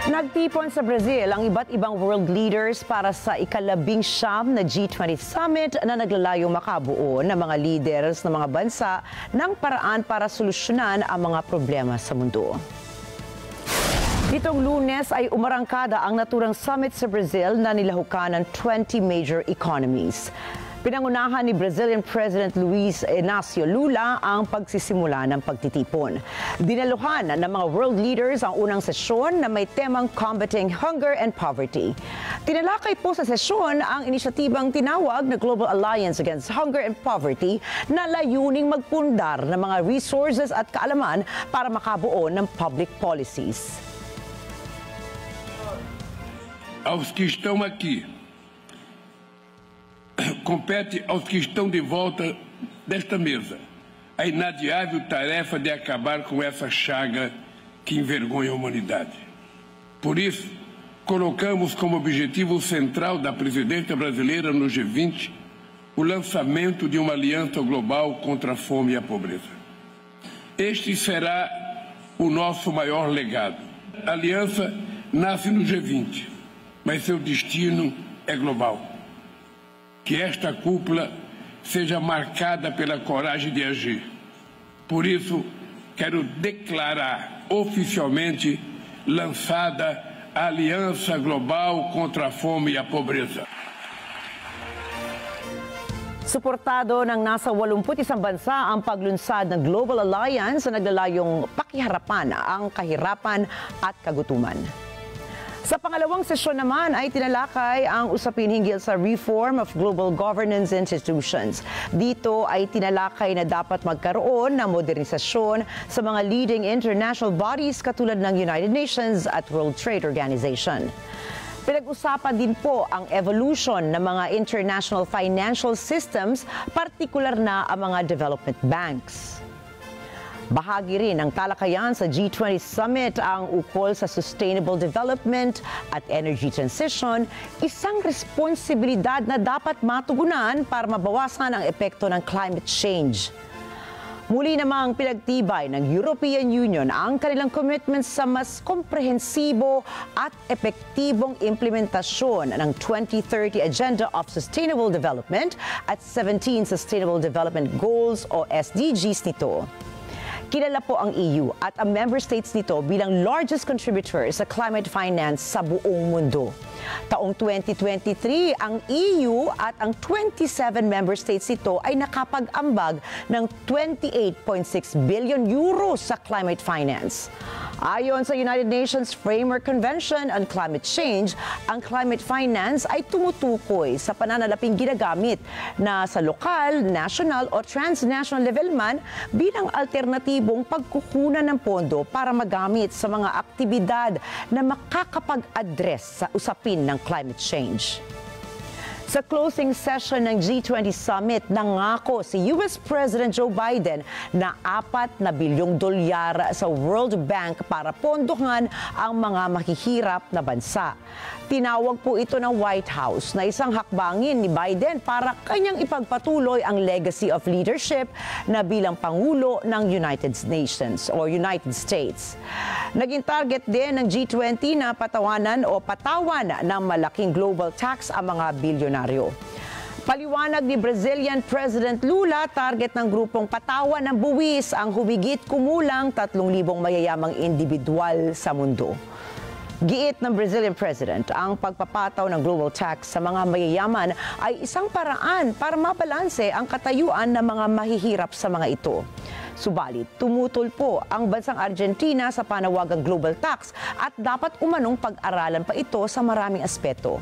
Nagtipon sa Brazil ang iba't ibang world leaders para sa ika-19 na G20 Summit na naglalayong makabuo ng mga leaders ng mga bansa ng paraan para solusyonan ang mga problema sa mundo. Nitong Lunes ay umarangkada ang naturang summit sa Brazil na nilahukan ng 20 major economies. Pinangunahan ni Brazilian President Luiz Inácio Lula ang pagsisimula ng pagtitipon. Dinaluhan ng mga world leaders ang unang sesyon na may temang Combating Hunger and Poverty. Tinalakay po sa sesyon ang inisyatibang tinawag na Global Alliance Against Hunger and Poverty na layuning magpundar ng mga resources at kaalaman para makabuo ng public policies. Aos que estão aqui, compete aos que estão de volta desta mesa a inadiável tarefa de acabar com essa chaga que envergonha a humanidade. Por isso, colocamos como objetivo central da presidência brasileira no G20 o lançamento de uma aliança global contra a fome e a pobreza. Este será o nosso maior legado. A aliança nasce no G20, mas seu destino é global. Que esta cúpula seja marcada pela coragem de agir. Por isso, quero declarar oficialmente lançada a Aliança Global contra a Fome e a Pobreza. Suportado ng nasa 81 bansa ang paglunsad ng Global Alliance na naglalayong pakiharapan ang kahirapan at kagutuman. Sa pangalawang sesyon naman ay tinalakay ang usapin hinggil sa reform of global governance institutions. Dito ay tinalakay na dapat magkaroon ng modernisasyon sa mga leading international bodies katulad ng United Nations at World Trade Organization. Pinag-usapan din po ang evolution ng mga international financial systems, partikular na ang mga development banks. Bahagi rin ng talakayan sa G20 Summit ang ukol sa sustainable development at energy transition, isang responsibilidad na dapat matugunan para mabawasan ang epekto ng climate change. Muli namang pinagtibay ng European Union ang kanilang commitment sa mas komprehensibo at epektibong implementasyon ng 2030 Agenda of Sustainable Development at 17 Sustainable Development Goals o SDGs nito. Kilala po ang EU at ang member states nito bilang largest contributor sa climate finance sa buong mundo. Taong 2023, ang EU at ang 27 member states nito ay nakapag-ambag ng 28.6 billion euros sa climate finance. Ayon sa United Nations Framework Convention on Climate Change, ang climate finance ay tumutukoy sa pananalaping ginagamit na sa lokal, national o transnational level man bilang alternatibong pagkukunan ng pondo para magamit sa mga aktibidad na makakapag-address sa usapin ng climate change. Sa closing session ng G20 Summit, nangako si US President Joe Biden na $4 na bilyong sa World Bank para pondohan ang mga mahihirap na bansa. Tinawag po ito ng White House na isang hakbangin ni Biden para kanyang ipagpatuloy ang legacy of leadership na bilang Pangulo ng United Nations o United States. Naging target din ng G20 na patawan ng malaking global tax ang mga bilyonaryo. Paliwanag ni Brazilian President Lula, target ng grupong patawan ng buwis ang humigit kumulang 3,000 mayayamang individual sa mundo. Giit ng Brazilian President, ang pagpapataw ng global tax sa mga mayayaman ay isang paraan para mabalanse ang katayuan ng mga mahihirap sa mga ito. Subalit, tumutol po ang bansang Argentina sa panawagang global tax at dapat umanong pag-aralan pa ito sa maraming aspeto.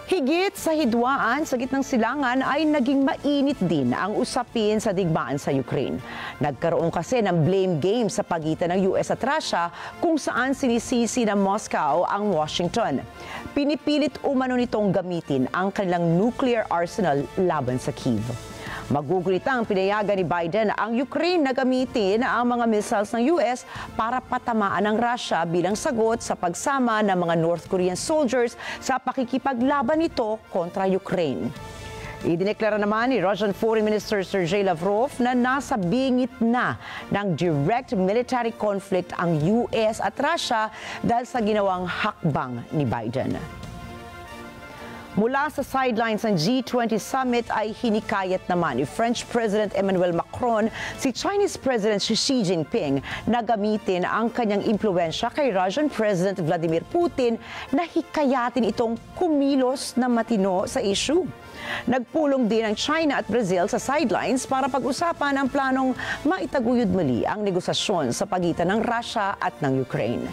Higit sa hidwaan sa gitnang silangan ay naging mainit din ang usapin sa digmaan sa Ukraine. Nagkaroon kasi ng blame game sa pagitan ng US at Russia kung saan sinisisi ng Moscow ang Washington. Pinipilit umano nitong gamitin ang kanilang nuclear arsenal laban sa Kyiv. Magugulitang pinayagan ni Biden ang Ukraine na gamitin ang mga missiles ng US para patamaan ng Russia bilang sagot sa pagsama ng mga North Korean soldiers sa pakikipaglaban nito kontra Ukraine. Idineklara naman ni Russian Foreign Minister Sergei Lavrov na nasa bingit na ng direct military conflict ang US at Russia dahil sa ginawang hakbang ni Biden. Mula sa sidelines ng G20 summit ay hinikayat naman ni French President Emmanuel Macron si Chinese President Xi Jinping na gamitin ang kanyang impluensya kay Russian President Vladimir Putin na hikayatin itong kumilos na matino sa issue. Nagpulong din ang China at Brazil sa sidelines para pag-usapan ang planong maitaguyod muli ang negosasyon sa pagitan ng Russia at ng Ukraine.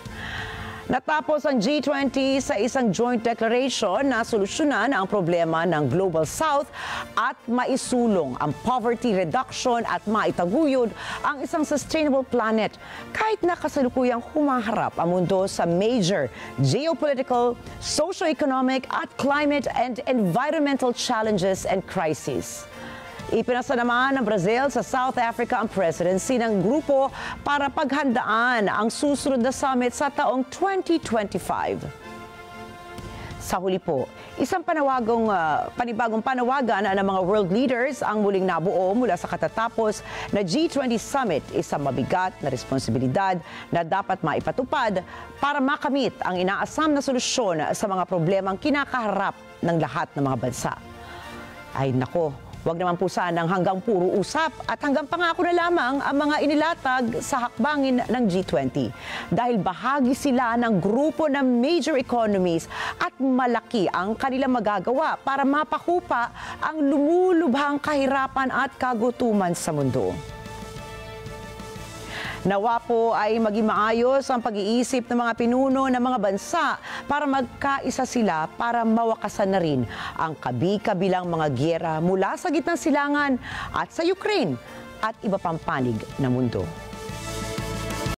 Natapos ang G20 sa isang joint declaration na solusyonan ang problema ng Global South at maisulong ang poverty reduction at maitaguyod ang isang sustainable planet kahit na kasalukuyang humaharap ang mundo sa major geopolitical, socio-economic at climate and environmental challenges and crises. Ipinasa naman ng Brazil sa South Africa ang presidency ng grupo para paghandaan ang susunod na summit sa taong 2025. Sa huli po, isang panibagong panawagan ng mga world leaders ang muling nabuo mula sa katatapos na G20 Summit, isang mabigat na responsibilidad na dapat maipatupad para makamit ang inaasam na solusyon sa mga problemang kinakaharap ng lahat ng mga bansa. Ay nako, huwag naman po sanang hanggang puro usap at hanggang pangako na lamang ang mga inilatag sa hakbangin ng G20. Dahil bahagi sila ng grupo ng major economies at malaki ang kanilang magagawa para mapahupa ang lumulubhang kahirapan at kagutuman sa mundo. Nawa po ay maging maayos ang pag-iisip ng mga pinuno ng mga bansa para magkaisa sila para mawakasan na rin ang kabi-kabilang mga gyera mula sa gitnang silangan at sa Ukraine at iba pang panig ng mundo.